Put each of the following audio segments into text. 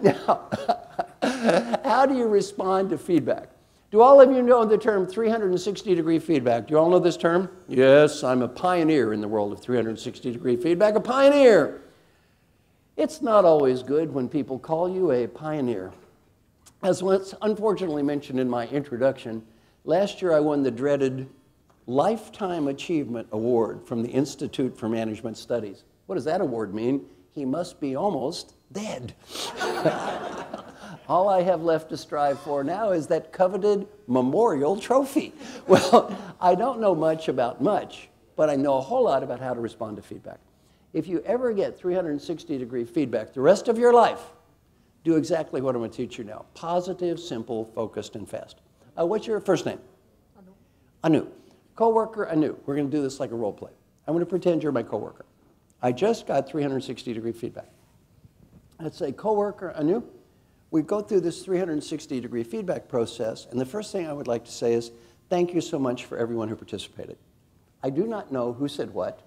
Now, how do you respond to feedback? Do all of you know the term 360-degree feedback? Do you all know this term? Yes, I'm a pioneer in the world of 360-degree feedback, a pioneer. It's not always good when people call you a pioneer. As was unfortunately mentioned in my introduction, last year I won the dreaded Lifetime Achievement Award from the Institute for Management Studies. What does that award mean? He must be almost dead. All I have left to strive for now is that coveted memorial trophy. Well, I don't know much about much, but I know a whole lot about how to respond to feedback. If you ever get 360-degree feedback the rest of your life, do exactly what I'm going to teach you now. Positive, simple, focused, and fast. What's your first name? Anu. Anu. Coworker Anu. We're going to do this like a role play. I'm going to pretend you're my coworker. I just got 360-degree feedback. Let's say, coworker Anu, we go through this 360-degree feedback process, and the first thing I would like to say is, thank you so much for everyone who participated. I do not know who said what.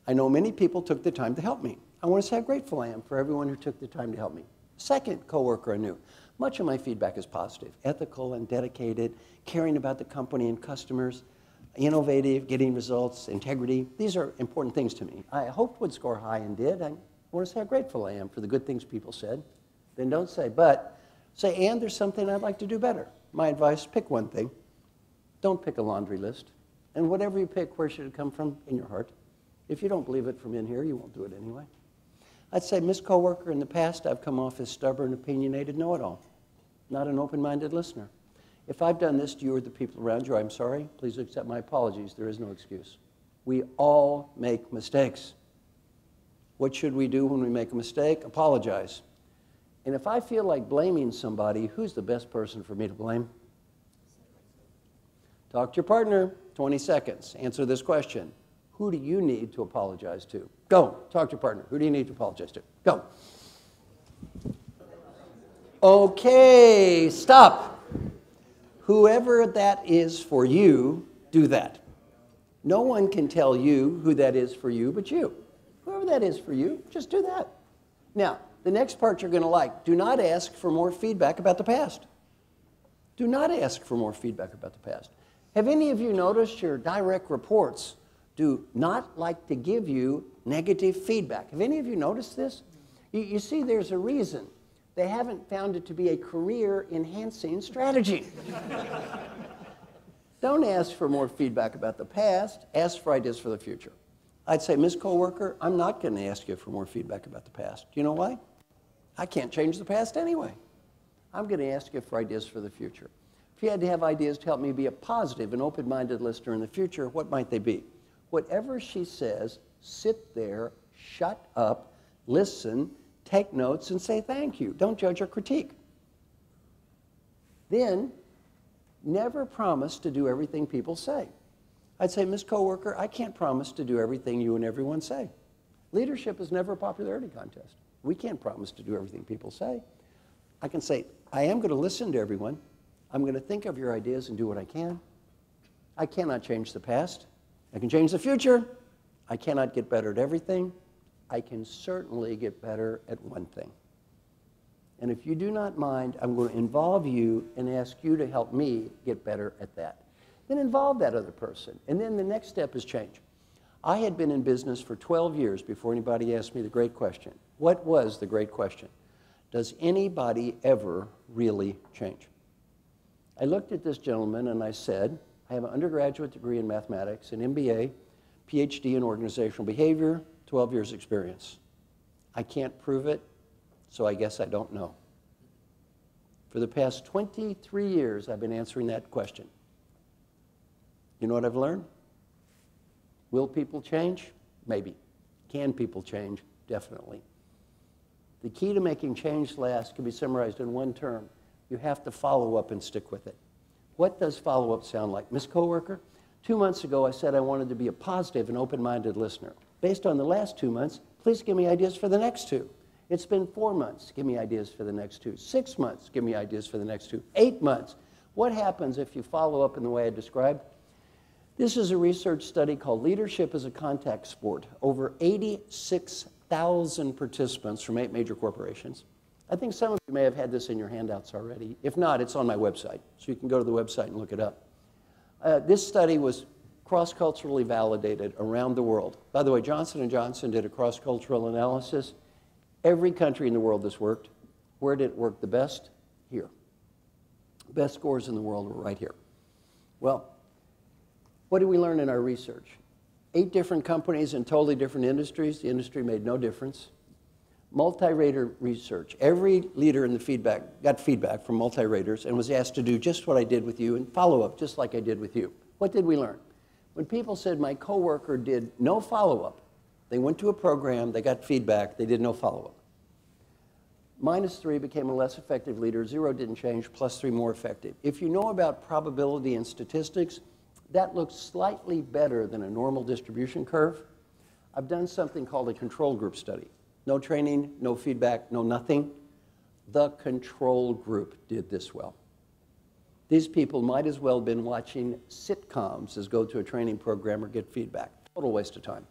I know many people took the time to help me. I want to say how grateful I am for everyone who took the time to help me. Second, coworker Anu, much of my feedback is positive, ethical and dedicated, caring about the company and customers, innovative, getting results, integrity. These are important things to me. I hoped would score high and did. I want to say how grateful I am for the good things people said. Then don't say, but. Say, and there's something I'd like to do better. My advice, pick one thing. Don't pick a laundry list. And whatever you pick, where should it come from? In your heart. If you don't believe it from in here, you won't do it anyway. I'd say, Miss Coworker, in the past, I've come off as stubborn, opinionated, know-it-all, not an open-minded listener. If I've done this to you or the people around you, I'm sorry. Please accept my apologies. There is no excuse. We all make mistakes. What should we do when we make a mistake? Apologize. And if I feel like blaming somebody, who's the best person for me to blame? Talk to your partner, 20 seconds. Answer this question. Who do you need to apologize to? Go. Talk to your partner. Who do you need to apologize to? Go. Okay, stop. Whoever that is for you, do that. No one can tell you who that is for you but you. Whoever that is for you, just do that. Now, the next part you're going to like. Do not ask for more feedback about the past. Do not ask for more feedback about the past. Have any of you noticed your direct reports do not like to give you negative feedback? Have any of you noticed this? You see, there's a reason. They haven't found it to be a career-enhancing strategy. Don't ask for more feedback about the past. Ask for ideas for the future. I'd say, Miss Coworker, I'm not going to ask you for more feedback about the past. Do you know why? I can't change the past anyway. I'm going to ask you for ideas for the future. If you had to have ideas to help me be a positive and open-minded listener in the future, what might they be? Whatever she says, sit there, shut up, listen, take notes, and say thank you. Don't judge or critique. Then, never promise to do everything people say. I'd say, Miss Coworker, I can't promise to do everything you and everyone say. Leadership is never a popularity contest. We can't promise to do everything people say. I can say, I am going to listen to everyone. I'm going to think of your ideas and do what I can. I cannot change the past. I can change the future. I cannot get better at everything. I can certainly get better at one thing. And if you do not mind, I'm going to involve you and ask you to help me get better at that. Then involve that other person. And then the next step is change. I had been in business for 12 years before anybody asked me the great question. What was the great question? Does anybody ever really change? I looked at this gentleman and I said, I have an undergraduate degree in mathematics, an MBA, PhD in organizational behavior, 12 years experience. I can't prove it, so I guess I don't know. For the past 23 years, I've been answering that question. You know what I've learned? Will people change? Maybe. Can people change? Definitely. The key to making change last can be summarized in one term. You have to follow up and stick with it. What does follow-up sound like? Miss Coworker, 2 months ago I said I wanted to be a positive and open-minded listener. Based on the last 2 months, please give me ideas for the next 2. It's been 4 months. Give me ideas for the next 2. 6 months. Give me ideas for the next 2. 8 months. What happens if you follow up in the way I described? This is a research study called Leadership as a Contact Sport. Over 86,000 1,000 participants from 8 major corporations. I think some of you may have had this in your handouts already. If not, it's on my website, so you can go to the website and look it up. This study was cross-culturally validated around the world. By the way, Johnson & Johnson did a cross-cultural analysis. Every country in the world this worked. Where did it work the best? Here. Best scores in the world were right here. Well, what did we learn in our research? 8 different companies in totally different industries. The industry made no difference. Multi-rater research. Every leader in the got feedback from multi-raters and was asked to do just what I did with you and follow up just like I did with you. What did we learn? When people said my coworker did no follow-up, they went to a program, they got feedback, they did no follow-up. -3 became a less effective leader, 0 didn't change, +3 more effective. If you know about probability and statistics, that looks slightly better than a normal distribution curve. I've done something called a control group study. No training, no feedback, no nothing. The control group did this well. These people might as well have been watching sitcoms as go to a training program or get feedback. Total waste of time.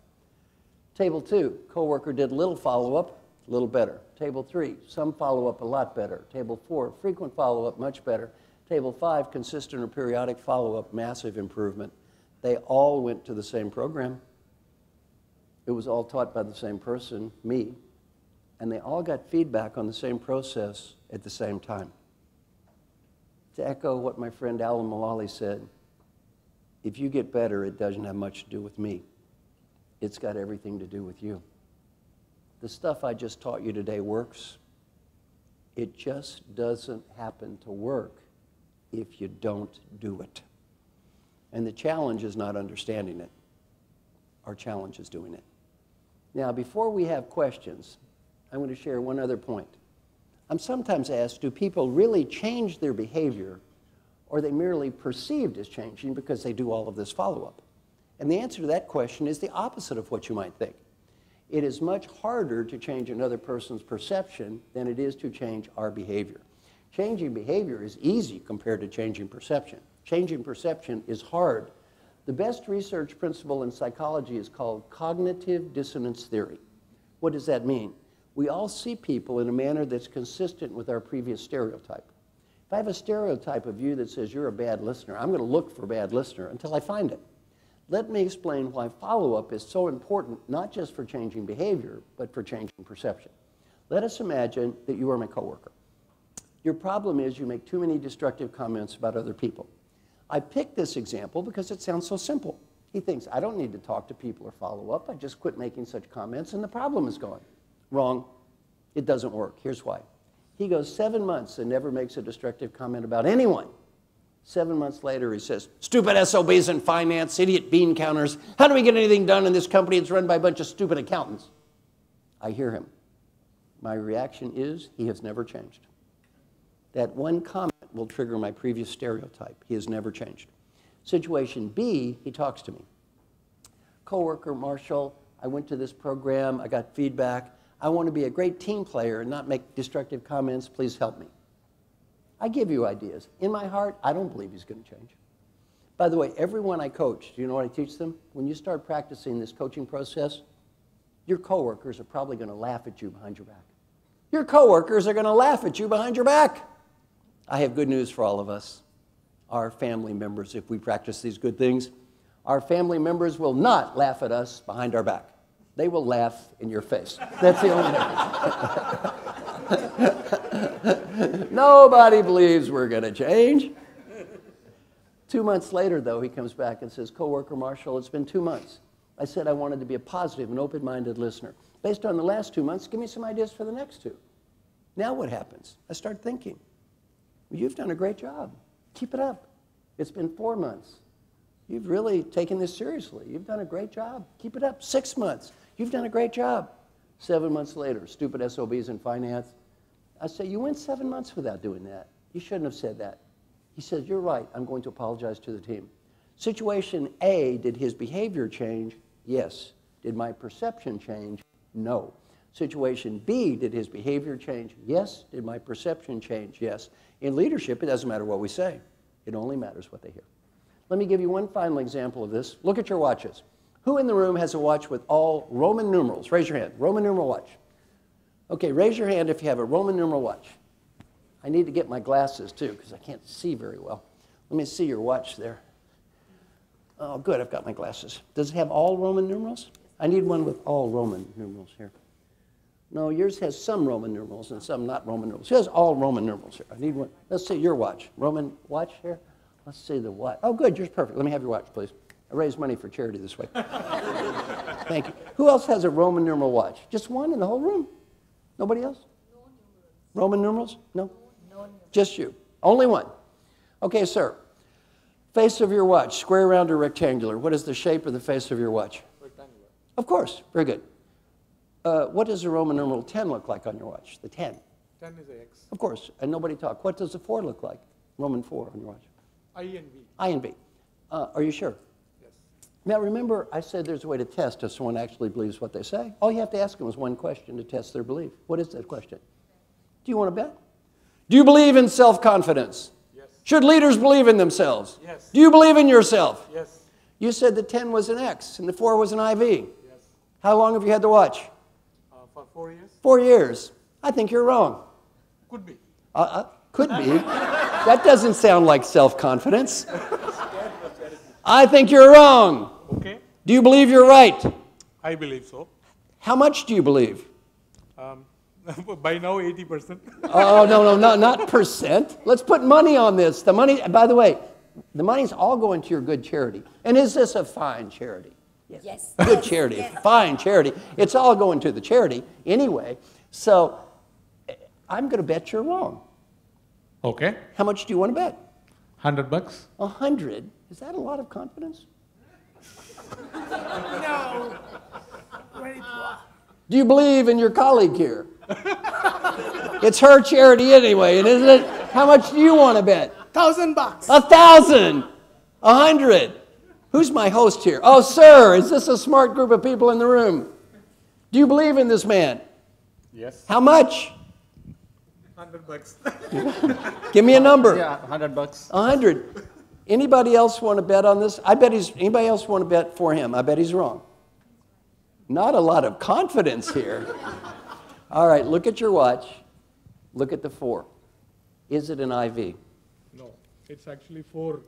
Table 2, coworker did little follow-up, a little better. Table 3, some follow-up, a lot better. Table 4, frequent follow-up, much better. Table 5, consistent or periodic follow-up, massive improvement. They all went to the same program. It was all taught by the same person, me, and they all got feedback on the same process at the same time. To echo what my friend Alan Mulally said, if you get better, it doesn't have much to do with me. It's got everything to do with you. The stuff I just taught you today works. It just doesn't happen to work if you don't do it. And the challenge is not understanding it. Our challenge is doing it. Now, before we have questions, I'm going to share one other point. I'm sometimes asked, do people really change their behavior, or are they merely perceived as changing because they do all of this follow-up? And the answer to that question is the opposite of what you might think. It is much harder to change another person's perception than it is to change our behavior. Changing behavior is easy compared to changing perception. Changing perception is hard. The best research principle in psychology is called cognitive dissonance theory. What does that mean? We all see people in a manner that's consistent with our previous stereotype. If I have a stereotype of you that says you're a bad listener, I'm going to look for a bad listener until I find it. Let me explain why follow-up is so important, not just for changing behavior, but for changing perception. Let us imagine that you are my coworker. Your problem is you make too many destructive comments about other people. I picked this example because it sounds so simple. He thinks, I don't need to talk to people or follow up. I just quit making such comments and the problem is gone. Wrong. It doesn't work. Here's why. He goes 7 months and never makes a destructive comment about anyone. 7 months later, he says, stupid SOBs in finance, idiot bean counters. How do we get anything done in this company that's run by a bunch of stupid accountants? I hear him. My reaction is, he has never changed. That one comment will trigger my previous stereotype. He has never changed. Situation B, he talks to me. Coworker Marshall, I went to this program, I got feedback. I want to be a great team player and not make destructive comments. Please help me. I give you ideas. In my heart, I don't believe he's going to change. By the way, everyone I coach, do you know what I teach them? When you start practicing this coaching process, your coworkers are probably going to laugh at you behind your back. Your coworkers are going to laugh at you behind your back. I have good news for all of us, our family members, if we practice these good things. Our family members will not laugh at us behind our back. They will laugh in your face. That's the only thing. Nobody believes we're going to change. 2 months later, though, he comes back and says, Coworker Marshall, it's been 2 months. I said I wanted to be a positive and open-minded listener. Based on the last 2 months, give me some ideas for the next 2. Now what happens? I start thinking, well, you've done a great job. Keep it up. It's been 4 months. You've really taken this seriously. You've done a great job. Keep it up. 6 months. You've done a great job. 7 months later, stupid SOBs in finance. I say, you went 7 months without doing that. You shouldn't have said that. He says, you're right. I'm going to apologize to the team. Situation A, did his behavior change? Yes. Did my perception change? No. Situation B, did his behavior change? Yes. Did my perception change? Yes. In leadership, it doesn't matter what we say. It only matters what they hear. Let me give you one final example of this. Look at your watches. Who in the room has a watch with all Roman numerals? Raise your hand. Roman numeral watch. Okay, raise your hand if you have a Roman numeral watch. I need to get my glasses too because I can't see very well. Let me see your watch there. Oh, good, I've got my glasses. Does it have all Roman numerals? I need one with all Roman numerals here. No, yours has some Roman numerals and some not Roman numerals. It has all Roman numerals here. I need one. Let's see your watch. Roman watch here. Let's see the watch. Oh, good, yours perfect. Let me have your watch, please. I raise money for charity this way. Thank you. Who else has a Roman numeral watch? Just one in the whole room? Nobody else? No numerals. Roman numerals? No? No numerals. Just you. Only one. Okay, sir. Face of your watch, square, round, or rectangular. What is the shape of the face of your watch? Rectangular. Of course. Very good. What does the Roman numeral 10 look like on your watch? The 10. 10 is a X. Of course. And nobody talk. What does the 4 look like? Roman 4 on your watch. I and B. I and B. Are you sure? Yes. Now remember, I said there's a way to test if someone actually believes what they say. All you have to ask them is one question to test their belief. What is that question? Do you want to bet? Do you believe in self-confidence? Yes. Should leaders believe in themselves? Yes. Do you believe in yourself? Yes. You said the 10 was an X and the 4 was an IV. Yes. How long have you had the watch? For 4 years. 4 years. I think you're wrong. Could be. Could be. That doesn't sound like self-confidence. I think you're wrong. Okay. Do you believe you're right? I believe so. How much do you believe? By now, 80%. Oh, no, not percent. Let's put money on this. The money, by the way, the money's all going to your good charity. And is this a fine charity? Yes. Good charity, yes. Fine charity. It's all going to the charity anyway. So I'm going to bet you're wrong. Okay. How much do you want to bet? $100. 100? Is that a lot of confidence? No. Do you believe in your colleague here? It's her charity anyway, and isn't it? How much do you want to bet? $1,000. 1,000. 100. Who's my host here? Oh, sir, is this a smart group of people in the room? Do you believe in this man? Yes. How much? $100. Give me a number. Yeah, $100. 100. Anybody else want to bet on this? I bet anybody else want to bet for him? I bet he's wrong. Not a lot of confidence here. All right, look at your watch. Look at the 4. Is it an IV? No, it's actually 4.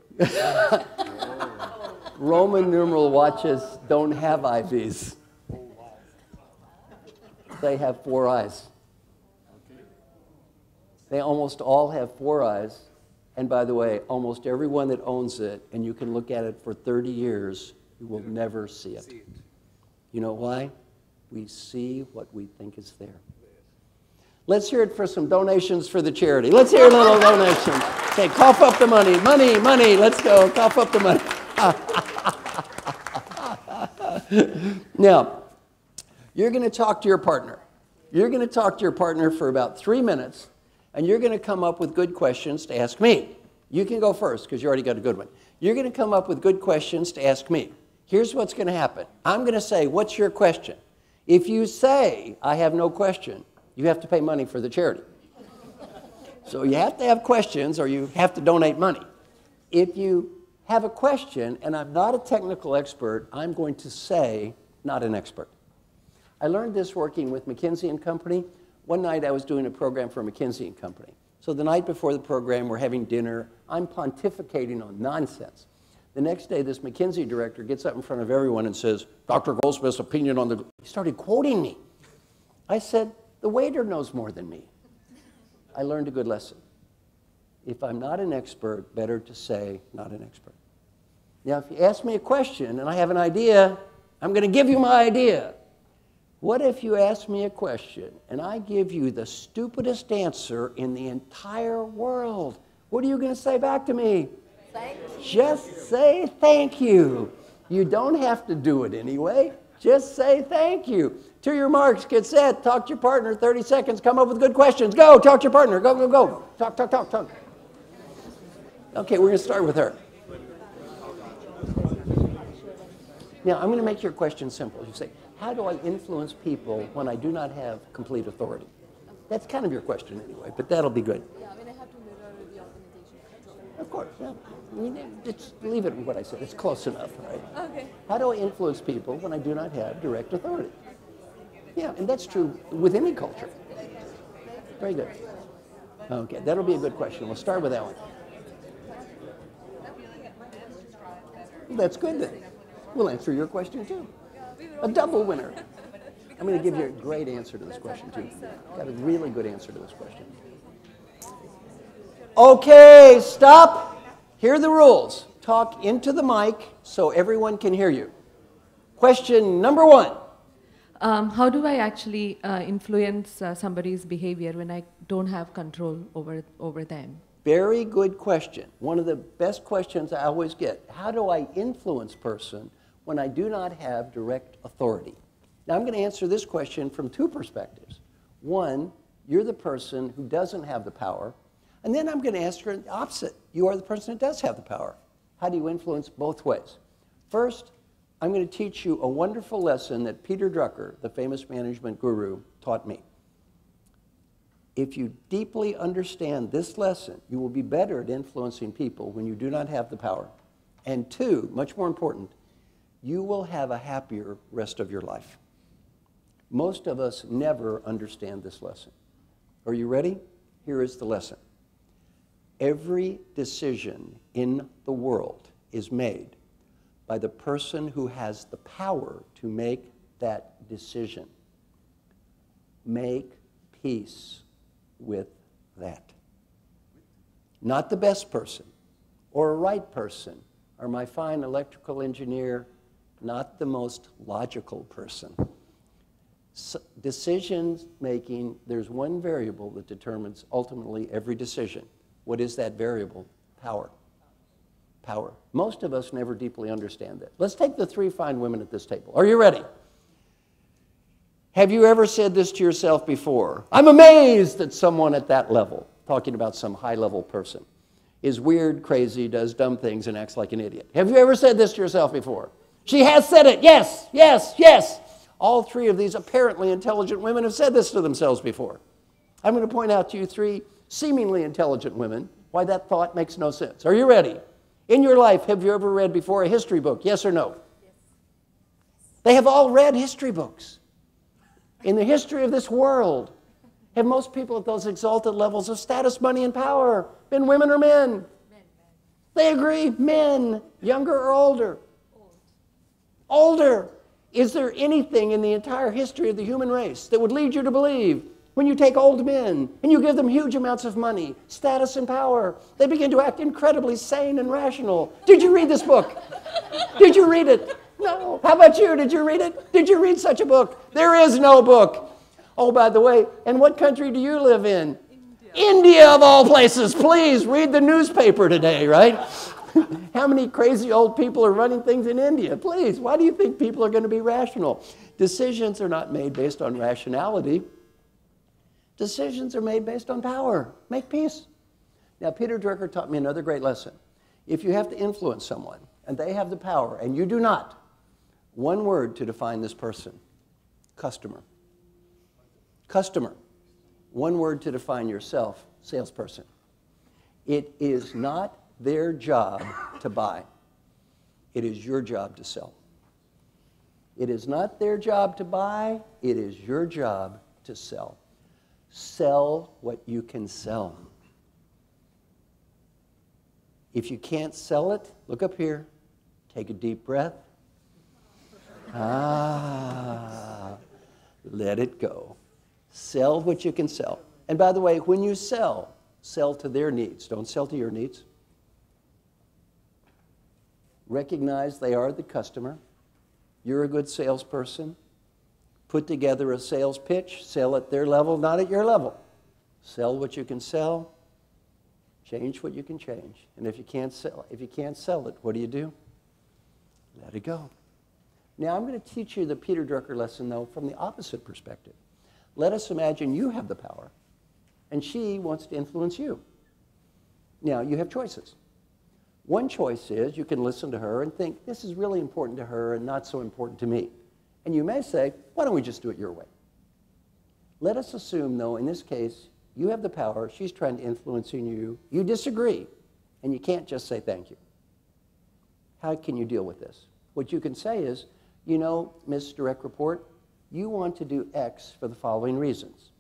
Roman numeral watches don't have IVs. They have 4 eyes. They almost all have 4 eyes. And by the way, almost everyone that owns it, and you can look at it for 30 years, you will never see it. You know why? We see what we think is there. Let's hear it for some donations for the charity. Let's hear a little donation. Okay, cough up the money. Money, money. Let's go. Cough up the money. Now, you're going to talk to your partner. You're going to talk to your partner for about 3 minutes, and you're going to come up with good questions to ask me. You can go first because you already got a good one. You're going to come up with good questions to ask me. Here's what's going to happen. I'm going to say, what's your question? If you say, I have no question, you have to pay money for the charity. So you have to have questions or you have to donate money. If you have a question and I'm not a technical expert, I'm going to say, not an expert. I learned this working with McKinsey & Company. One night I was doing a program for McKinsey & Company. So the night before the program, we're having dinner. I'm pontificating on nonsense. The next day, this McKinsey director gets up in front of everyone and says, Dr. Goldsmith's opinion on the... He started quoting me. I said, the waiter knows more than me. I learned a good lesson. If I'm not an expert, better to say not an expert. Now, if you ask me a question and I have an idea, I'm going to give you my idea. What if you ask me a question and I give you the stupidest answer in the entire world? What are you going to say back to me? Thank you. Just say thank you. You don't have to do it anyway. Just say thank you. To your marks, get set, talk to your partner, 30 seconds, come up with good questions. Go, talk to your partner, go, go, go. Talk, talk, talk, talk. Okay, we're going to start with her. Now, I'm going to make your question simple. You say, how do I influence people when I do not have complete authority? That's kind of your question anyway, but that'll be good. Yeah, I mean, I have to mirror the organization. Of course, yeah. Just leave it with what I said. It's close enough, right? Okay. How do I influence people when I do not have direct authority? Yeah, and that's true with any culture. Very good. Okay, that'll be a good question. We'll start with that one. That's good then. We'll answer your question too. A double winner. I'm going to give you a great answer to this question too. Got a really good answer to this question. Okay, stop. Here are the rules. Talk into the mic so everyone can hear you. Question number 1. How do I actually influence somebody's behavior when I don't have control over them? Very good question. One of the best questions I always get. How do I influence a person when I do not have direct authority? Now I'm going to answer this question from 2 perspectives. One, you're the person who doesn't have the power. And then I'm going to answer the opposite. You are the person that does have the power. How do you influence both ways? First, I'm going to teach you a wonderful lesson that Peter Drucker, the famous management guru, taught me. If you deeply understand this lesson, you will be better at influencing people when you do not have the power. And 2, much more important, you will have a happier rest of your life. Most of us never understand this lesson. Are you ready? Here is the lesson. Every decision in the world is made by the person who has the power to make that decision. Make peace with that. Not the best person, or a right person, or my fine electrical engineer, not the most logical person. Decisions making, there's one variable that determines ultimately every decision. What is that variable? Power. Power. Most of us never deeply understand that. Let's take the 3 fine women at this table. Are you ready? Have you ever said this to yourself before? I'm amazed that someone at that level, talking about some high-level person, is weird, crazy, does dumb things, and acts like an idiot. Have you ever said this to yourself before? She has said it. Yes, yes, yes. All 3 of these apparently intelligent women have said this to themselves before. I'm going to point out to you 3 seemingly intelligent women why that thought makes no sense. Are you ready? In your life, have you ever read before a history book? Yes or no? Yes. They have all read history books. In the history of this world, have most people at those exalted levels of status, money, and power been women or men? Men. They agree, men, younger or older? Older. Is there anything in the entire history of the human race that would lead you to believe when you take old men and you give them huge amounts of money, status, and power, they begin to act incredibly sane and rational? Did you read this book? Did you read it? No. How about you? Did you read it? Did you read such a book? There is no book. Oh, by the way, and what country do you live in? India, of all places. Please read the newspaper today, right? How many crazy old people are running things in India? Please, why do you think people are going to be rational? Decisions are not made based on rationality. Decisions are made based on power. Make peace. Now, Peter Drucker taught me another great lesson. If you have to influence someone, and they have the power, and you do not, one word to define this person: customer. Customer. One word to define yourself: salesperson. It is not their job to buy. It is your job to sell. It is not their job to buy. It is your job to sell. Sell what you can sell. If you can't sell it, look up here. Take a deep breath. Let it go. Sell what you can sell. And by the way, when you sell to their needs. Don't sell to your needs. Recognize they are the customer. You're a good salesperson. Put together a sales pitch. Sell at their level, not at your level. Sell what you can sell. Change what you can change. And if you can't sell it, what do? Let it go. Now I'm going to teach you the Peter Drucker lesson, though, from the opposite perspective. Let us imagine you have the power, and she wants to influence you. Now, you have choices. One choice is you can listen to her and think, this is really important to her and not so important to me. And you may say, why don't we just do it your way? Let us assume, though, in this case, you have the power, she's trying to influence you, you disagree, And you can't just say thank you. How can you deal with this? What you can say is, you know, Ms. Direct Report, you want to do X for the following reasons.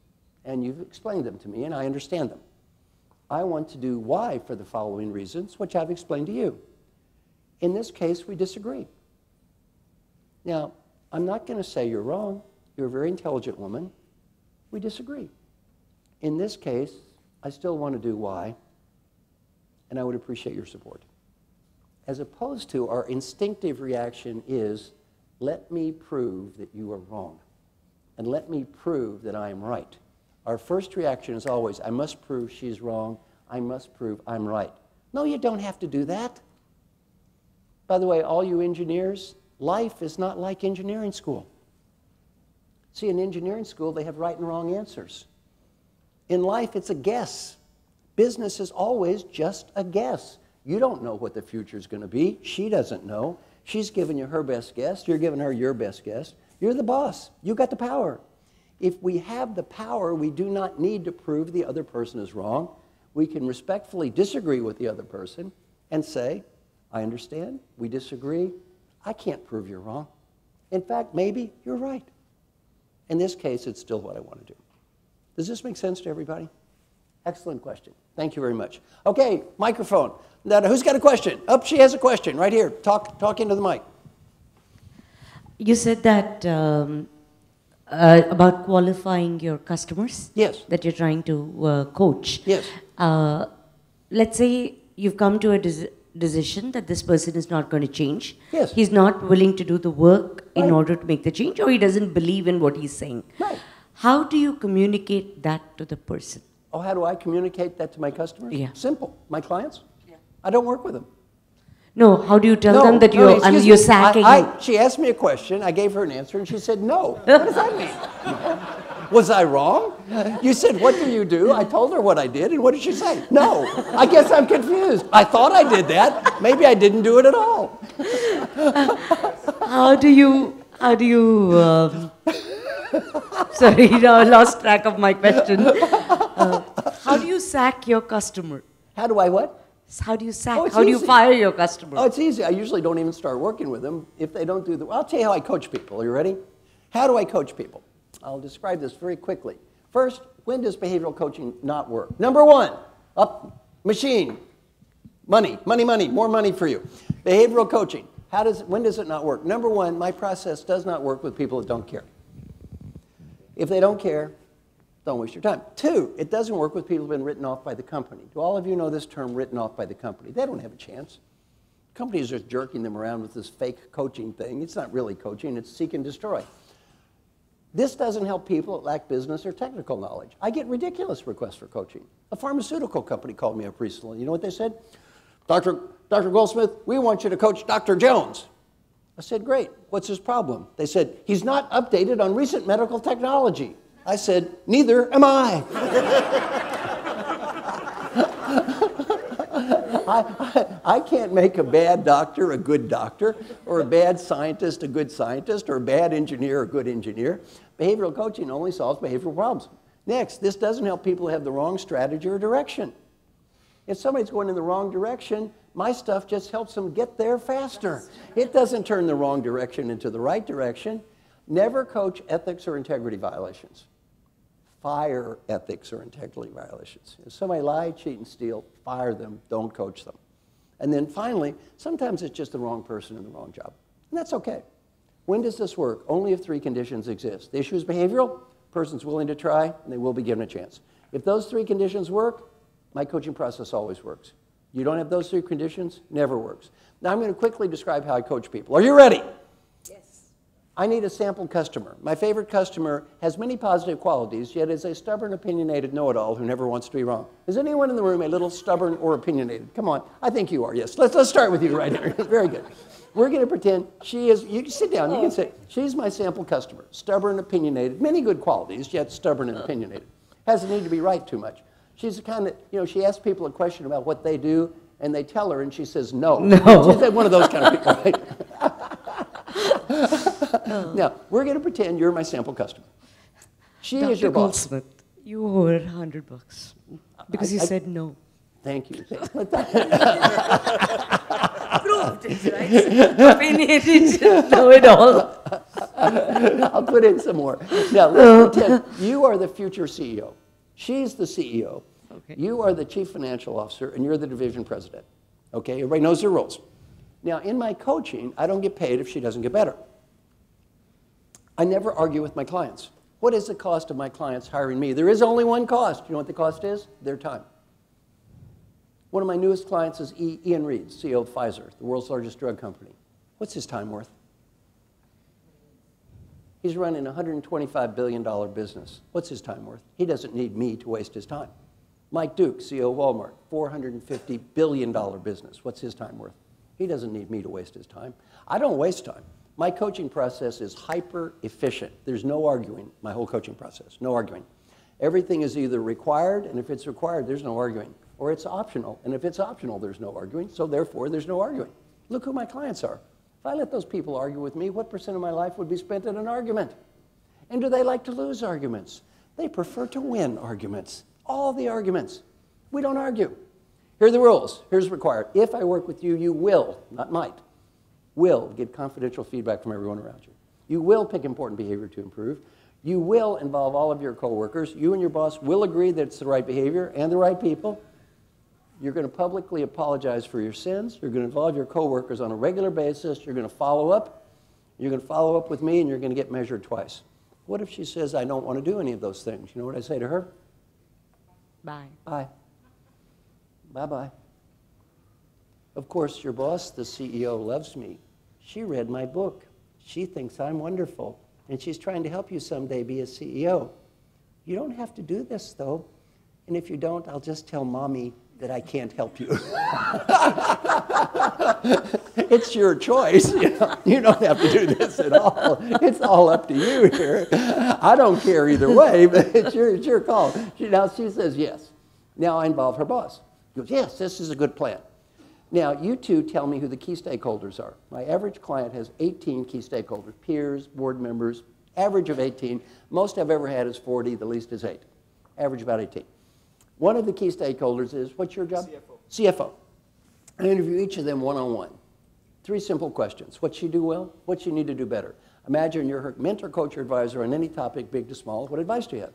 And you've explained them to me, and I understand them. I want to do Y for the following reasons, which I've explained to you. In this case, we disagree. Now, I'm not going to say you're wrong. You're a very intelligent woman. We disagree. In this case, I still want to do Y, and I would appreciate your support. As opposed to our instinctive reaction is, let me prove that you are wrong, and let me prove that I am right. Our first reaction is always, I must prove she's wrong, I must prove I'm right. No, you don't have to do that. By the way, all you engineers, life is not like engineering school. See, in engineering school, they have right and wrong answers. In life, it's a guess. Business is always just a guess. You don't know what the future is going to be. She doesn't know. She's giving you her best guess. You're giving her your best guess. You're the boss. You got the power. If we have the power, we do not need to prove the other person is wrong. We can respectfully disagree with the other person and say, I understand, we disagree. I can't prove you're wrong. In fact, maybe you're right. In this case, it's still what I want to do. Does this make sense to everybody? Excellent question. Thank you very much. Okay, microphone. Now, who's got a question? Oh, she has a question right here. Talk into the mic. You said that about qualifying your customers. Yes. That you're trying to coach. Yes. Let's say you've come to a decision that this person is not going to change. Yes. He's not willing to do the work in Right. order to make the change, or he doesn't believe in what he's saying. Right. How do you communicate that to the person? Oh, how do I communicate that to my customers? Yeah. Simple. My clients? Yeah. I don't work with them. No, how do you tell them that you're sacking him? She asked me a question, I gave her an answer, and she said no. What does that mean? Was I wrong? You said, what do you do? I told her what I did, and what did she say? No. I guess I'm confused. I thought I did that. Maybe I didn't do it at all. How do you sorry, I lost track of my question. How do you sack your customer? How do I what? How do you sack? Oh, it's how do you easy. fire your customer? Oh, it's easy. I usually don't even start working with them if they don't do the... I'll tell you how I coach people. Are you ready? How do I coach people? I'll describe this very quickly. First, when does behavioral coaching not work? Number one, machine, money, more money for you. Behavioral coaching, when does it not work? Number one, my process does not work with people that don't care. If they don't care, don't waste your time. Two, it doesn't work with people who have been written off by the company. Do all of you know this term, written off by the company? They don't have a chance. Companies are just jerking them around with this fake coaching thing. It's not really coaching, it's seek and destroy. This doesn't help people that lack business or technical knowledge. I get ridiculous requests for coaching. A pharmaceutical company called me up recently. You know what they said? Dr. Goldsmith, we want you to coach Dr. Jones. I said, great. What's his problem? They said, he's not updated on recent medical technology. I said, neither am I. I can't make a bad doctor a good doctor, or a bad scientist a good scientist, or a bad engineer a good engineer. Behavioral coaching only solves behavioral problems. Next, this doesn't help people who have the wrong strategy or direction. If somebody's going in the wrong direction, my stuff just helps them get there faster. It doesn't turn the wrong direction into the right direction. Never coach ethics or integrity violations. Fire ethics or integrity violations. If somebody lie, cheat, and steal, fire them, don't coach them. And then finally, sometimes it's just the wrong person in the wrong job. And that's okay. When does this work? Only if three conditions exist. The issue is behavioral, person's willing to try, and they will be given a chance. If those three conditions work, my coaching process always works. You don't have those three conditions, never works. Now I'm going to quickly describe how I coach people. Are you ready? Yes. I need a sample customer. My favorite customer has many positive qualities, yet is a stubborn, opinionated know-it-all who never wants to be wrong. Is anyone in the room a little stubborn or opinionated? Come on. I think you are, yes. Let's start with you right here. Very good. We're going to pretend she is, you can sit down, you can say, she's my sample customer. Stubborn, opinionated, many good qualities, yet stubborn and opinionated. Hasn't need to be right too much. She's the kind that, she asks people a question about what they do, and they tell her, and she says no. No. She's one of those kind of people, right? Now, we're going to pretend you're my sample customer. She is your boss. Goldsmith, you owe her $100 because you said no. Thank you. Proved it, right? Opinionated, know it all. I'll put in some more. Now, let's pretend you are the future CEO. She's the CEO. Okay. You are the chief financial officer, and you're the division president. Okay, everybody knows their roles. Now, in my coaching, I don't get paid if she doesn't get better. I never argue with my clients. What is the cost of my clients hiring me? There is only one cost. You know what the cost is? Their time. One of my newest clients is Ian Reed, CEO of Pfizer, the world's largest drug company. What's his time worth? He's running a $125 billion business. What's his time worth? He doesn't need me to waste his time. Mike Duke, CEO of Walmart, $450 billion business. What's his time worth? He doesn't need me to waste his time. I don't waste time. My coaching process is hyper efficient. There's no arguing my whole coaching process, no arguing. Everything is either required, and if it's required, there's no arguing. Or it's optional, and if it's optional, there's no arguing, so therefore there's no arguing. Look who my clients are. If I let those people argue with me, what % of my life would be spent in an argument? And do they like to lose arguments? They prefer to win arguments. All the arguments. We don't argue. Here are the rules. Here's required. If I work with you, you will, not might, will get confidential feedback from everyone around you. You will pick important behavior to improve. You will involve all of your coworkers. You and your boss will agree that it's the right behavior and the right people. You're going to publicly apologize for your sins. You're going to involve your coworkers on a regular basis. You're going to follow up. You're going to follow up with me, and you're going to get measured twice. What if she says, I don't want to do any of those things? You know what I say to her? Bye. Bye. Bye-bye. Of course, your boss, the CEO, loves me. She read my book. She thinks I'm wonderful, and she's trying to help you someday be a CEO. You don't have to do this, though. And if you don't, I'll just tell Mommy that I can't help you. It's your choice. You don't have to do this at all. It's all up to you here. I don't care either way, but it's your call. Now she says yes. Now I involve her boss. She goes, yes, this is a good plan. Now you two tell me who the key stakeholders are. My average client has 18 key stakeholders, peers, board members, average of 18. Most I've ever had is 40, the least is 8. Average about 18. One of the key stakeholders is, what's your job? CFO. CFO. I interview each of them one-on-one. 3 simple questions. What she do well? What she need to do better? Imagine you're her mentor, coach, or advisor on any topic, big to small. What advice do you have?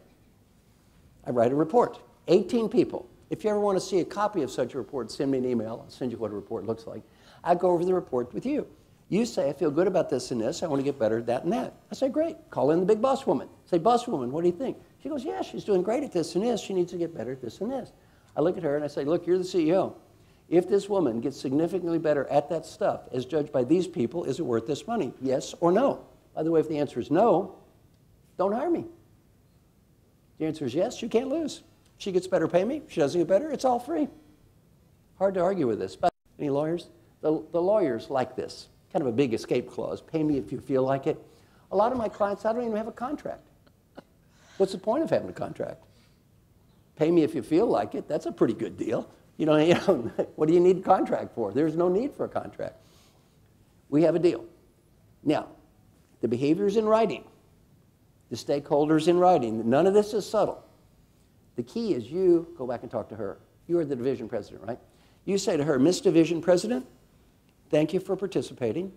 I write a report. 18 people. If you ever want to see a copy of such a report, send me an email. I'll send you what a report looks like. I go over the report with you. You say, I feel good about this and this. I want to get better at that and that. I say, great. Call in the big boss woman. Say, boss woman, what do you think? She goes, yeah, she's doing great at this and this. She needs to get better at this and this. I look at her and I say, look, you're the CEO. If this woman gets significantly better at that stuff, as judged by these people, is it worth this money? Yes or no? By the way, if the answer is no, don't hire me. If the answer is yes, you can't lose. She gets better, pay me. She doesn't get better, it's all free. Hard to argue with this. But any lawyers? The lawyers like this. Kind of a big escape clause. Pay me if you feel like it. A lot of my clients, I don't even have a contract. What's the point of having a contract? Pay me if you feel like it. That's a pretty good deal. You know, what do you need a contract for? There's no need for a contract. We have a deal. Now, the behavior's in writing. The stakeholders in writing. None of this is subtle. The key is you go back and talk to her. You are the division president, right? You say to her, Miss Division President, thank you for participating.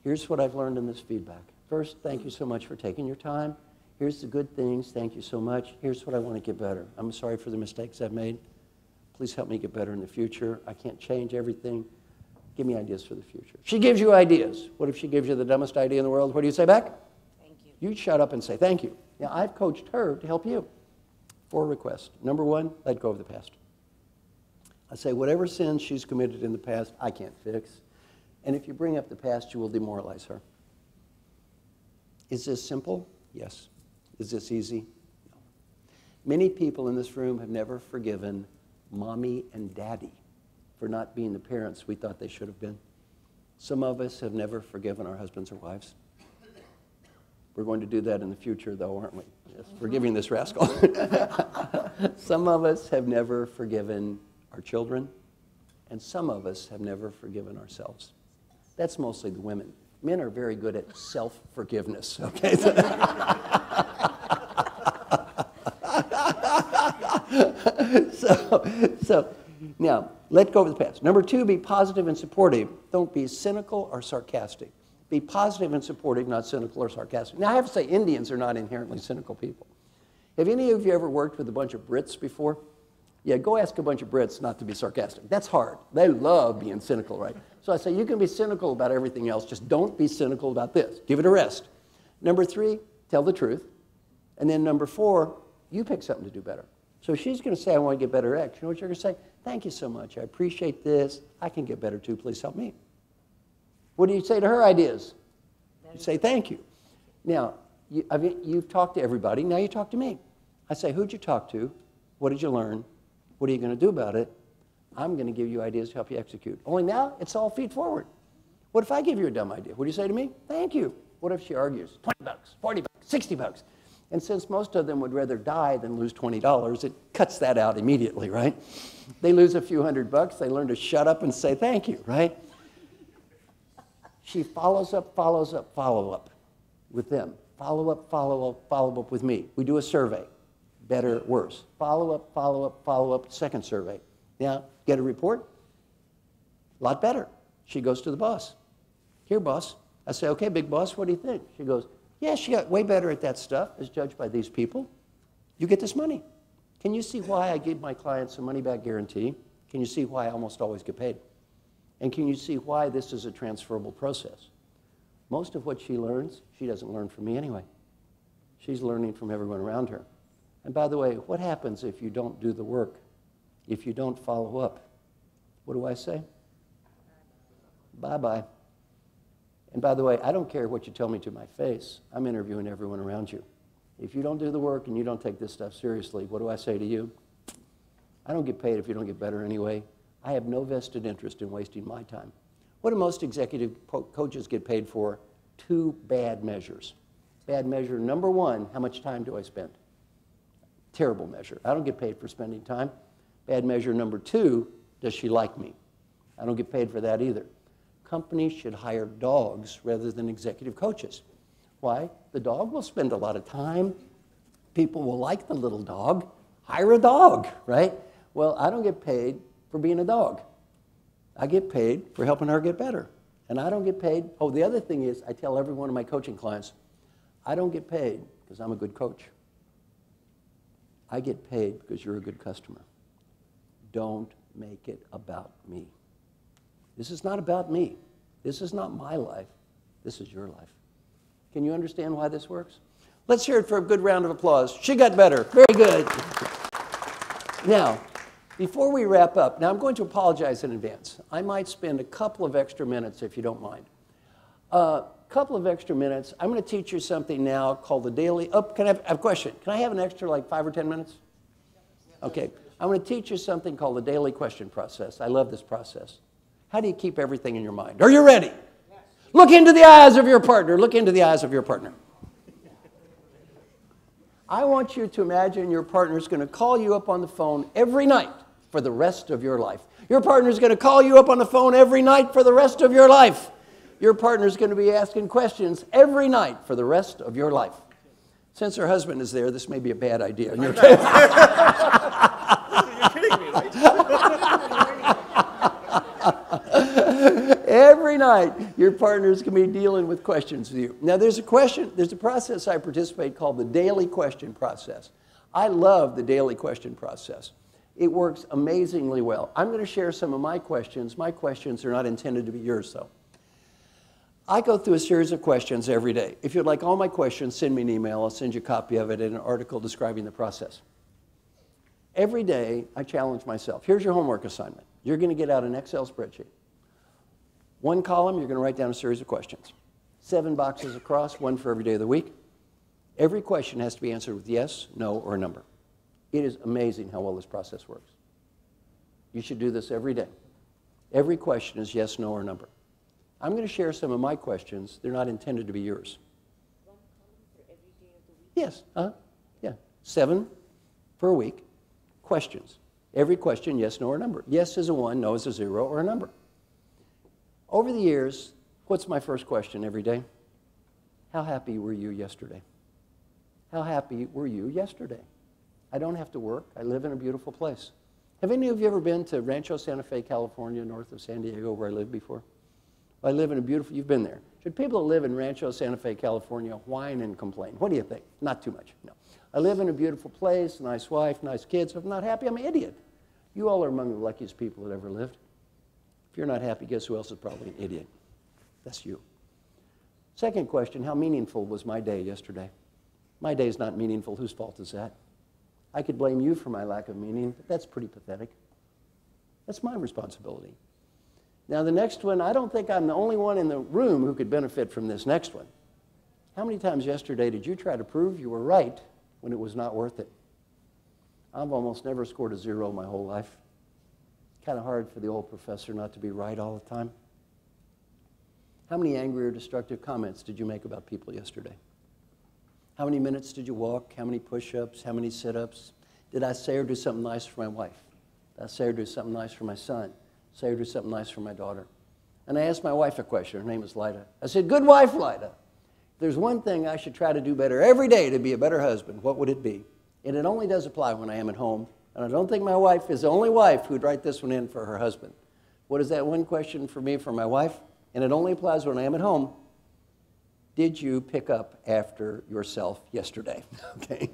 Here's what I've learned in this feedback. First, thank you so much for taking your time. Here's the good things. Thank you so much. Here's what I want to get better. I'm sorry for the mistakes I've made. Please help me get better in the future. I can't change everything. Give me ideas for the future. She gives you ideas. What if she gives you the dumbest idea in the world? What do you say back? Thank you. You shut up and say thank you. Now, I've coached her to help you. 4 requests. Number 1, let go of the past. I say whatever sins she's committed in the past, I can't fix. And if you bring up the past, you will demoralize her. Is this simple? Yes. Is this easy? No. Many people in this room have never forgiven Mommy and Daddy for not being the parents we thought they should have been. Some of us have never forgiven our husbands or wives. We're going to do that in the future, though, aren't we? Yes, forgiving this rascal. Some of us have never forgiven our children, and some of us have never forgiven ourselves. That's mostly the women. Men are very good at self-forgiveness, okay? So Now, let go of the past. Number 2, be positive and supportive. Don't be cynical or sarcastic. Be positive and supportive, not cynical or sarcastic. Now, I have to say, Indians are not inherently cynical people. Have any of you ever worked with a bunch of Brits before? Yeah, go ask a bunch of Brits not to be sarcastic. That's hard. They love being cynical, right? So I say, you can be cynical about everything else, just don't be cynical about this. Give it a rest. Number 3, tell the truth. And then number 4, you pick something to do better. So she's going to say, I want to get better at X. You know what you're going to say? Thank you so much. I appreciate this. I can get better too. Please help me. What do you say to her ideas? You say thank you. Now, you've talked to everybody. Now you talk to me. I say, who'd you talk to? What did you learn? What are you going to do about it? I'm going to give you ideas to help you execute. Only now, it's all feet forward. What if I give you a dumb idea? What do you say to me? Thank you. What if she argues? $20, $40, $60. And since most of them would rather die than lose $20, it cuts that out immediately, right? They lose a few $100. They learn to shut up and say thank you, right? She follows up with them. Follow up with me. We do a survey. Better, worse. Follow up, second survey. Now, get a report? A lot better. She goes to the boss. Here, boss. I say, okay, big boss, what do you think? She goes, yeah, she got way better at that stuff as judged by these people. You get this money. Can you see why I give my clients a money-back guarantee? Can you see why I almost always get paid? And can you see why this is a transferable process? Most of what she learns, she doesn't learn from me anyway. She's learning from everyone around her. And by the way, what happens if you don't do the work? If you don't follow up? What do I say? Bye-bye. And by the way, I don't care what you tell me to my face. I'm interviewing everyone around you. If you don't do the work and you don't take this stuff seriously, what do I say to you? I don't get paid if you don't get better anyway. I have no vested interest in wasting my time. What do most executive coaches get paid for? 2 bad measures. Bad measure number 1, how much time do I spend? Terrible measure. I don't get paid for spending time. Bad measure number 2, does she like me? I don't get paid for that either. Companies should hire dogs rather than executive coaches. Why? The dog will spend a lot of time. People will like the little dog. Hire a dog, right? Well, I don't get paid for being a dog. I get paid for helping her get better. And I don't get paid. Oh, the other thing is, I tell every one of my coaching clients, I don't get paid because I'm a good coach. I get paid because you're a good customer. Don't make it about me. This is not about me. This is not my life. This is your life. Can you understand why this works? Let's hear it for a good round of applause. She got better. Very good. Now, before we wrap up, now I'm going to apologize in advance. I might spend a couple of extra minutes if you don't mind. A couple of extra minutes. I'm going to teach you something now called the daily. Oh, can I have a question? Can I have an extra like 5 or 10 minutes? Okay. I'm going to teach you something called the daily question process. I love this process. How do you keep everything in your mind? Are you ready? Yes. Look into the eyes of your partner. Look into the eyes of your partner. I want you to imagine your partner is going to call you up on the phone every night for the rest of your life. Your partner is going to call you up on the phone every night for the rest of your life. Your partner is going to be asking questions every night for the rest of your life. Since her husband is there, this may be a bad idea in your case. You're kidding me, right? Every night, your partner's going to be dealing with questions with you. Now, there's a process I participate called the daily question process. I love the daily question process. It works amazingly well. I'm going to share some of my questions. My questions are not intended to be yours, though. I go through a series of questions every day. If you'd like all my questions, send me an email. I'll send you a copy of it and an article describing the process. Every day, I challenge myself. Here's your homework assignment. You're going to get out an Excel spreadsheet. One column, you're going to write down a series of questions. 7 boxes across, 1 for every day of the week. Every question has to be answered with yes, no, or a number. It is amazing how well this process works. You should do this every day. Every question is yes, no, or number. I'm going to share some of my questions. They're not intended to be yours. 1 column for every day of the week? Yes. Yeah. 7 per week. Questions. Every question, yes, no, or number. Yes is a 1, no is a 0, or a number. Over the years, what's my first question every day? How happy were you yesterday? How happy were you yesterday? I don't have to work. I live in a beautiful place. Have any of you ever been to Rancho Santa Fe, California, north of San Diego, where I lived before? I live in a beautiful, you've been there. Should people that live in Rancho Santa Fe, California whine and complain? What do you think? Not too much, no. I live in a beautiful place, nice wife, nice kids. If I'm not happy, I'm an idiot. You all are among the luckiest people that ever lived. If you're not happy, guess who else is probably an idiot? That's you. Second question, how meaningful was my day yesterday? My day is not meaningful. Whose fault is that? I could blame you for my lack of meaning, but that's pretty pathetic. That's my responsibility. Now the next one, I don't think I'm the only one in the room who could benefit from this next one. How many times yesterday did you try to prove you were right when it was not worth it? I've almost never scored a 0 my whole life. Kind of hard for the old professor not to be right all the time. How many angry or destructive comments did you make about people yesterday? How many minutes did you walk? How many push-ups? How many sit-ups? Did I say or do something nice for my wife? Did I say or do something nice for my son? Say or do something nice for my daughter? And I asked my wife a question. Her name is Lyda. I said, good wife, Lyda. If there's one thing I should try to do better every day to be a better husband, what would it be? And it only does apply when I am at home. And I don't think my wife is the only wife who'd write this one in for her husband. What is that one question for me, for my wife? And it only applies when I am at home. Did you pick up after yourself yesterday? Okay.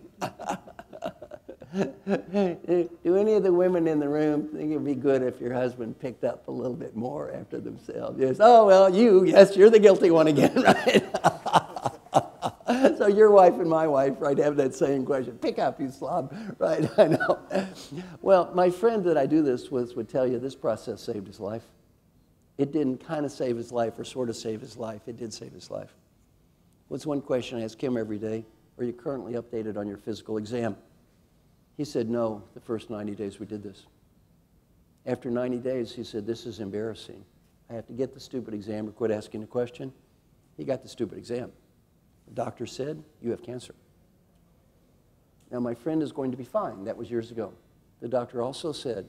Do any of the women in the room think it'd be good if your husband picked up a little bit more after themselves? Yes. Oh, well, yes, you're the guilty one again, right? So your wife and my wife, right, have that same question. Pick up, you slob, right? I know. Well, my friend that I do this with would tell you this process saved his life. It didn't kind of save his life or sort of save his life. It did save his life. What's one question I ask him every day? Are you currently updated on your physical exam? He said, no, the first 90 days we did this. After 90 days, he said, this is embarrassing. I have to get the stupid exam or quit asking the question. He got the stupid exam. The doctor said, you have cancer. Now, my friend is going to be fine. That was years ago. The doctor also said,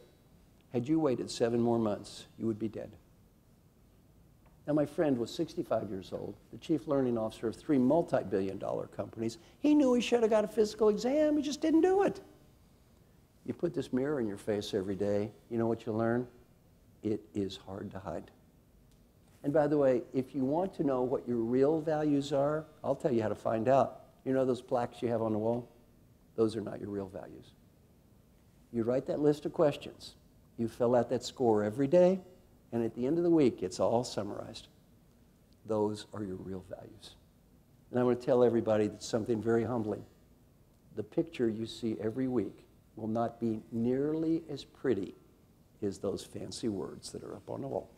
had you waited 7 more months, you would be dead. Now, my friend was 65 years old, the chief learning officer of 3 multi-billion-dollar companies. He knew he should have got a physical exam. He just didn't do it. You put this mirror in your face every day, you know what you learn? It is hard to hide. And by the way, if you want to know what your real values are, I'll tell you how to find out. You know those plaques you have on the wall? Those are not your real values. You write that list of questions. You fill out that score every day, and at the end of the week, it's all summarized. Those are your real values. And I want to tell everybody that something very humbling. The picture you see every week will not be nearly as pretty as those fancy words that are up on the wall.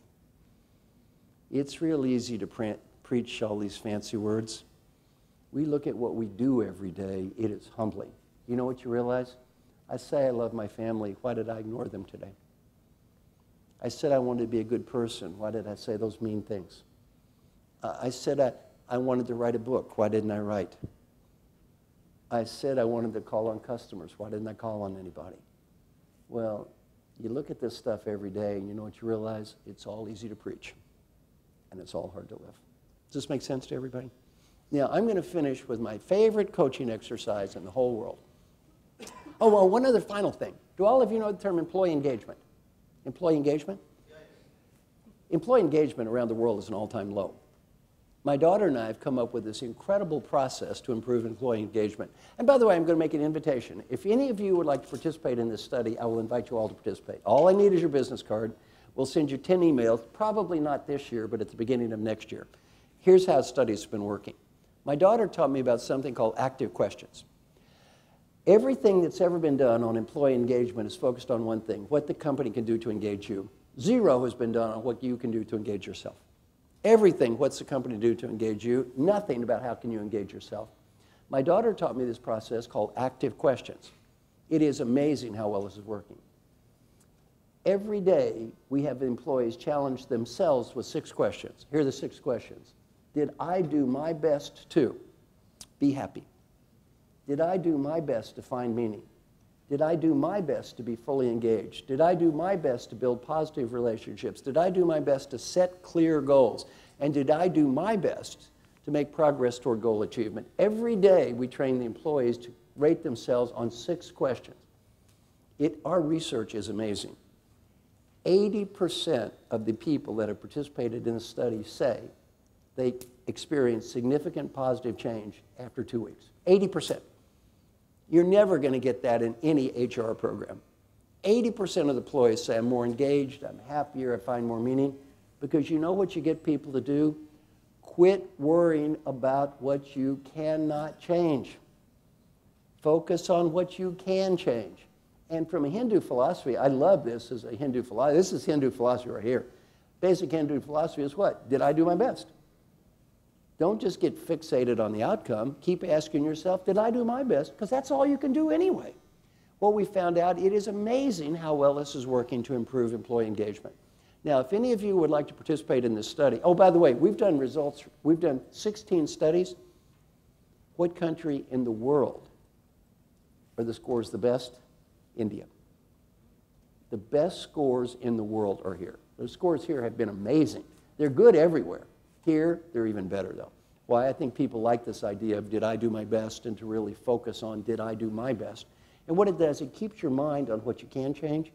It's real easy to preach all these fancy words. We look at what we do every day. It is humbling. You know what you realize? I say I love my family. Why did I ignore them today? I said I wanted to be a good person. Why did I say those mean things? I said I wanted to write a book. Why didn't I write? I said I wanted to call on customers. Why didn't I call on anybody? Well, you look at this stuff every day, and you know what you realize? It's all easy to preach, and it's all hard to live. Does this make sense to everybody? Now, I'm going to finish with my favorite coaching exercise in the whole world. Oh, well, one other final thing. Do all of you know the term employee engagement? Employee engagement? Employee engagement around the world is an all-time low. My daughter and I have come up with this incredible process to improve employee engagement. And by the way, I'm going to make an invitation. If any of you would like to participate in this study, I will invite you all to participate. All I need is your business card. We'll send you 10 emails, probably not this year, but at the beginning of next year. Here's how studies have been working. My daughter taught me about something called active questions. Everything that's ever been done on employee engagement is focused on one thing, what the company can do to engage you. 0 has been done on what you can do to engage yourself. Everything, what's the company do to engage you? Nothing about how can you engage yourself. My daughter taught me this process called active questions. It is amazing how well this is working. Every day, we have employees challenge themselves with 6 questions. Here are the 6 questions. Did I do my best to be happy? Did I do my best to find meaning? Did I do my best to be fully engaged? Did I do my best to build positive relationships? Did I do my best to set clear goals? And did I do my best to make progress toward goal achievement? Every day we train the employees to rate themselves on 6 questions. Our research is amazing. 80% of the people that have participated in the study say they experienced significant positive change after 2 weeks. 80%. You're never going to get that in any HR program. 80% of the employees say, I'm more engaged, I'm happier, I find more meaning. Because you know what you get people to do? Quit worrying about what you cannot change. Focus on what you can change. And from a Hindu philosophy, I love this as a Hindu philosophy. This is Hindu philosophy right here. Basic Hindu philosophy is what? Did I do my best? Don't just get fixated on the outcome. Keep asking yourself, did I do my best? Because that's all you can do anyway. What we found out, it is amazing how well this is working to improve employee engagement. Now, if any of you would like to participate in this study, oh, by the way, we've done results, we've done 16 studies. What country in the world are the scores the best? India. The best scores in the world are here. The scores here have been amazing. They're good everywhere. Here, they're even better, though. Why? I think people like this idea of did I do my best and to really focus on did I do my best. And what it does, it keeps your mind on what you can change.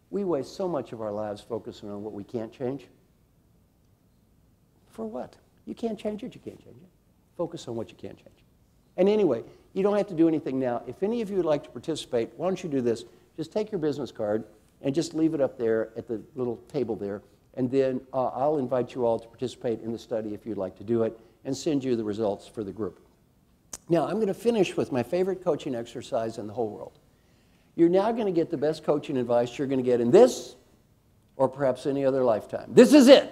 We waste so much of our lives focusing on what we can't change. For what? You can't change it, you can't change it. Focus on what you can change. And anyway, you don't have to do anything now. If any of you would like to participate, why don't you do this? Just take your business card and just leave it up there at the little table there. And then I'll invite you all to participate in the study if you'd like to do it and send you the results for the group. Now, I'm going to finish with my favorite coaching exercise in the whole world. You're now going to get the best coaching advice you're going to get in this or perhaps any other lifetime. This is it.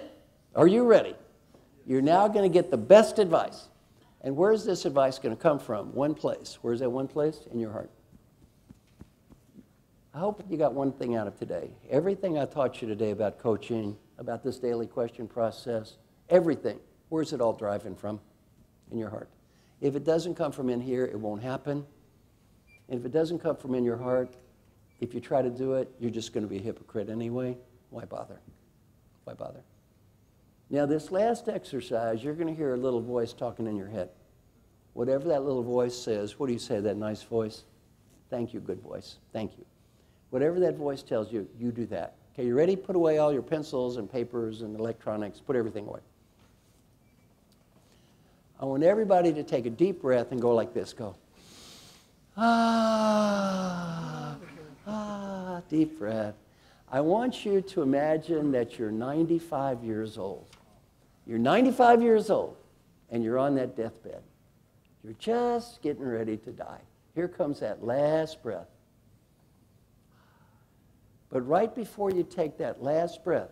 Are you ready? You're now going to get the best advice. And where's this advice going to come from? One place. Where's that one place? In your heart. I hope you got one thing out of today. Everything I taught you today about coaching, about this daily question process, everything, where's it all driving from? In your heart. If it doesn't come from in here, it won't happen. And if it doesn't come from in your heart, if you try to do it, you're just going to be a hypocrite anyway. Why bother? Why bother? Now, this last exercise, you're going to hear a little voice talking in your head. Whatever that little voice says, what do you say, that nice voice? Thank you, good voice. Thank you. Whatever that voice tells you, you do that. Okay, you ready? Put away all your pencils and papers and electronics. Put everything away. I want everybody to take a deep breath and go like this. Go. Ah, ah, deep breath. I want you to imagine that you're 95 years old. You're 95 years old, and you're on that deathbed. You're just getting ready to die. Here comes that last breath. But right before you take that last breath,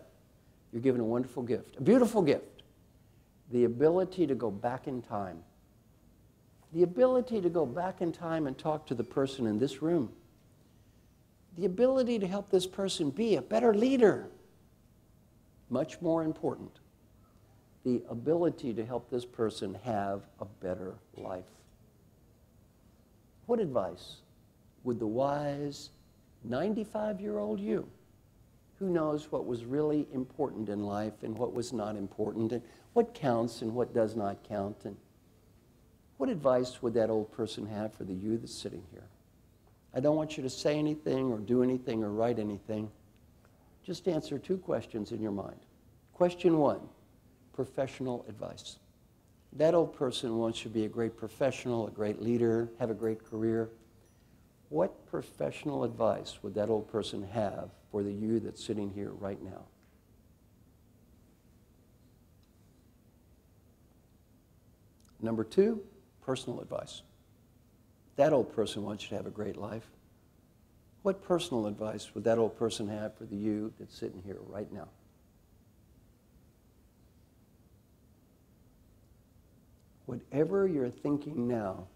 you're given a wonderful gift, a beautiful gift, the ability to go back in time. The ability to go back in time and talk to the person in this room. The ability to help this person be a better leader. Much more important, the ability to help this person have a better life. What advice would the wise 95-year-old you, who knows what was really important in life and what was not important, and what counts and what does not count, and what advice would that old person have for the you that's sitting here? I don't want you to say anything or do anything or write anything. Just answer two questions in your mind. Question one, professional advice. That old person wants you to be a great professional, a great leader, have a great career. What professional advice would that old person have for the you that's sitting here right now? Number two, personal advice. That old person wants you to have a great life. What personal advice would that old person have for the you that's sitting here right now? Whatever you're thinking now,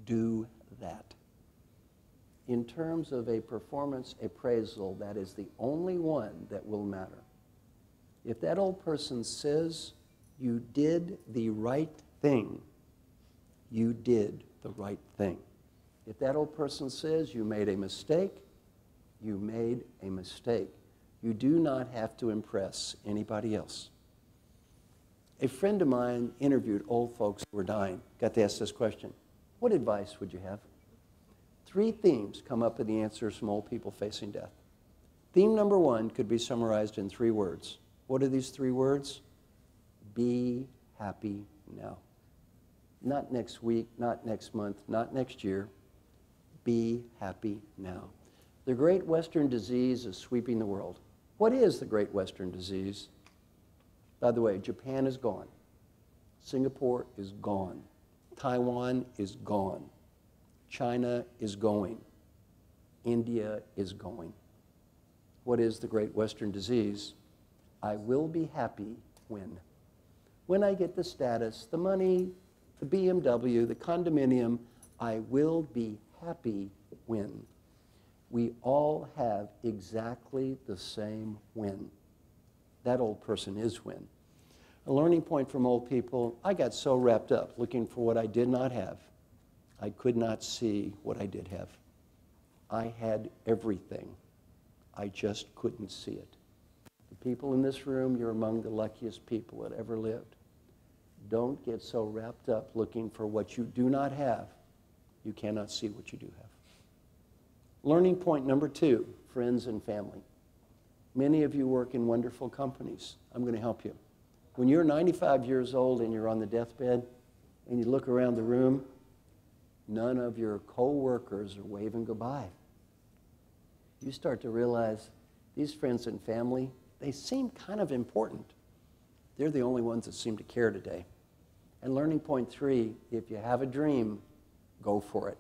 do that. In terms of a performance appraisal, that is the only one that will matter. If that old person says you did the right thing, you did the right thing. If that old person says you made a mistake, you made a mistake. You do not have to impress anybody else. A friend of mine interviewed old folks who were dying, got to ask this question: what advice would you have? 3 themes come up in the answers from old people facing death. Theme number 1 could be summarized in 3 words. What are these 3 words? Be happy now. Not next week, not next month, not next year. Be happy now. The Great Western Disease is sweeping the world. What is the Great Western Disease? By the way, Japan is gone. Singapore is gone. Taiwan is gone. China is going. India is going. What is the Great Western Disease? I will be happy when? When I get the status, the money, the BMW, the condominium, I will be happy when. We all have exactly the same when. That old person is when. A learning point from old people, I got so wrapped up looking for what I did not have, I could not see what I did have. I had everything. I just couldn't see it. The people in this room, you're among the luckiest people that ever lived. Don't get so wrapped up looking for what you do not have, you cannot see what you do have. Learning point number 2, friends and family. Many of you work in wonderful companies. I'm going to help you. When you're 95 years old and you're on the deathbed and you look around the room, none of your co-workers are waving goodbye. You start to realize these friends and family, they seem kind of important. They're the only ones that seem to care today. And learning point 3, if you have a dream, go for it.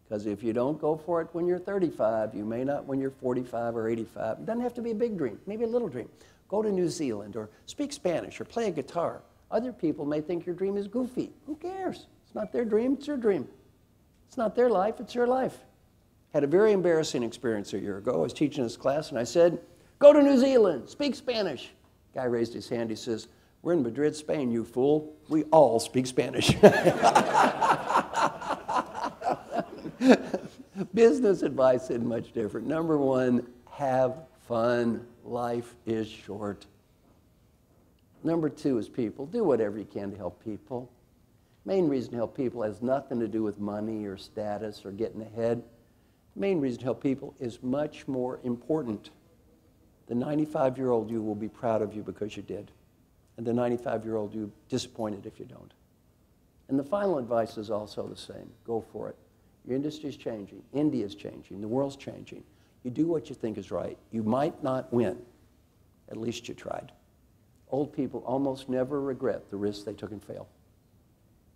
Because if you don't go for it when you're 35, you may not when you're 45 or 85. It doesn't have to be a big dream, maybe a little dream. Go to New Zealand or speak Spanish or play a guitar. Other people may think your dream is goofy. Who cares? It's not their dream, it's your dream. It's not their life, it's your life. Had a very embarrassing experience a year ago. I was teaching this class and I said, go to New Zealand, speak Spanish. Guy raised his hand, he says, we're in Madrid, Spain, you fool. We all speak Spanish. Business advice isn't much different. Number 1, have fun. Life is short. Number 2 is people. Do whatever you can to help people. Main reason to help people has nothing to do with money or status or getting ahead. The main reason to help people is much more important. The 95-year-old you will be proud of you because you did. And the 95-year-old you disappointed if you don't. And the final advice is also the same. Go for it. Your industry's changing. India's changing. The world's changing. You do what you think is right. You might not win. At least you tried. Old people almost never regret the risks they took and failed.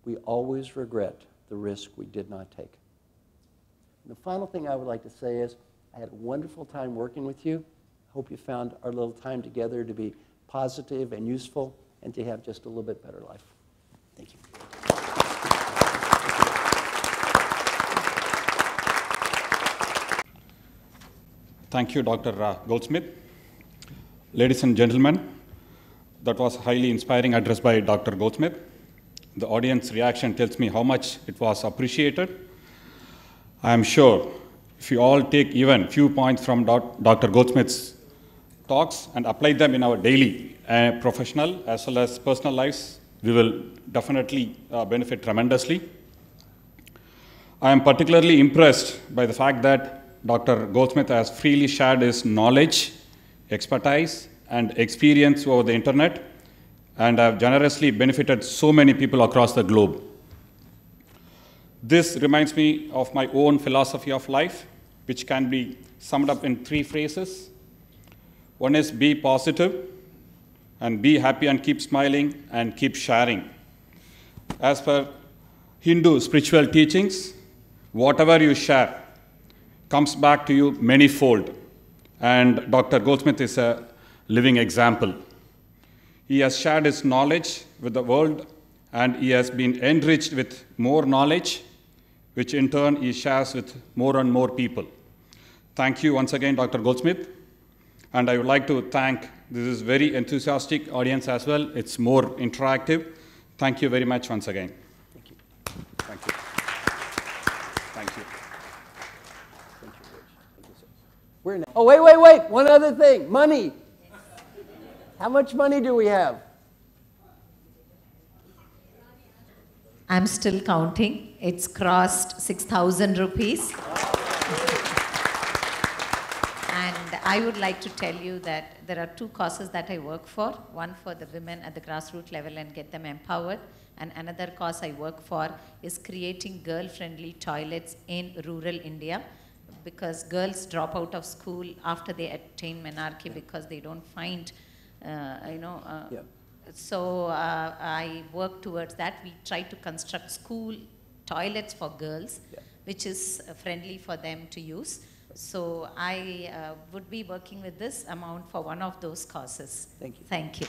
We always regret the risk we did not take. And the final thing I would like to say is, I had a wonderful time working with you. I hope you found our little time together to be positive and useful and to have just a little bit better life. Thank you. Thank you, Dr. Goldsmith. Ladies and gentlemen, that was a highly inspiring address by Dr. Goldsmith. The audience reaction tells me how much it was appreciated. I am sure if you all take even few points from Dr. Goldsmith's talks and apply them in our daily professional as well as personal lives, we will definitely benefit tremendously. I am particularly impressed by the fact that Dr. Goldsmith has freely shared his knowledge, expertise, and experience over the internet, and have generously benefited so many people across the globe. This reminds me of my own philosophy of life, which can be summed up in 3 phrases. One is be positive, and be happy and keep smiling, and keep sharing. As per Hindu spiritual teachings, whatever you share comes back to you manyfold. And Dr. Goldsmith is a living example. He has shared his knowledge with the world, and he has been enriched with more knowledge, which in turn he shares with more and more people. Thank you once again, Dr. Goldsmith. And I would like to thank, this is very enthusiastic audience as well. It's more interactive. Thank you very much once again. Thank you. Thank you. Thank you. We're now. Oh, wait. One other thing. Money. How much money do we have? I'm still counting. It's crossed 6,000 rupees. And I would like to tell you that there are 2 causes that I work for. One for the women at the grassroots level and get them empowered. And another cause I work for is creating girl-friendly toilets in rural India, because girls drop out of school after they attain menarche because they don't find, So I work towards that. We try to construct school toilets for girls, which is friendly for them to use. So I would be working with this amount for one of those causes. Thank you. Thank you.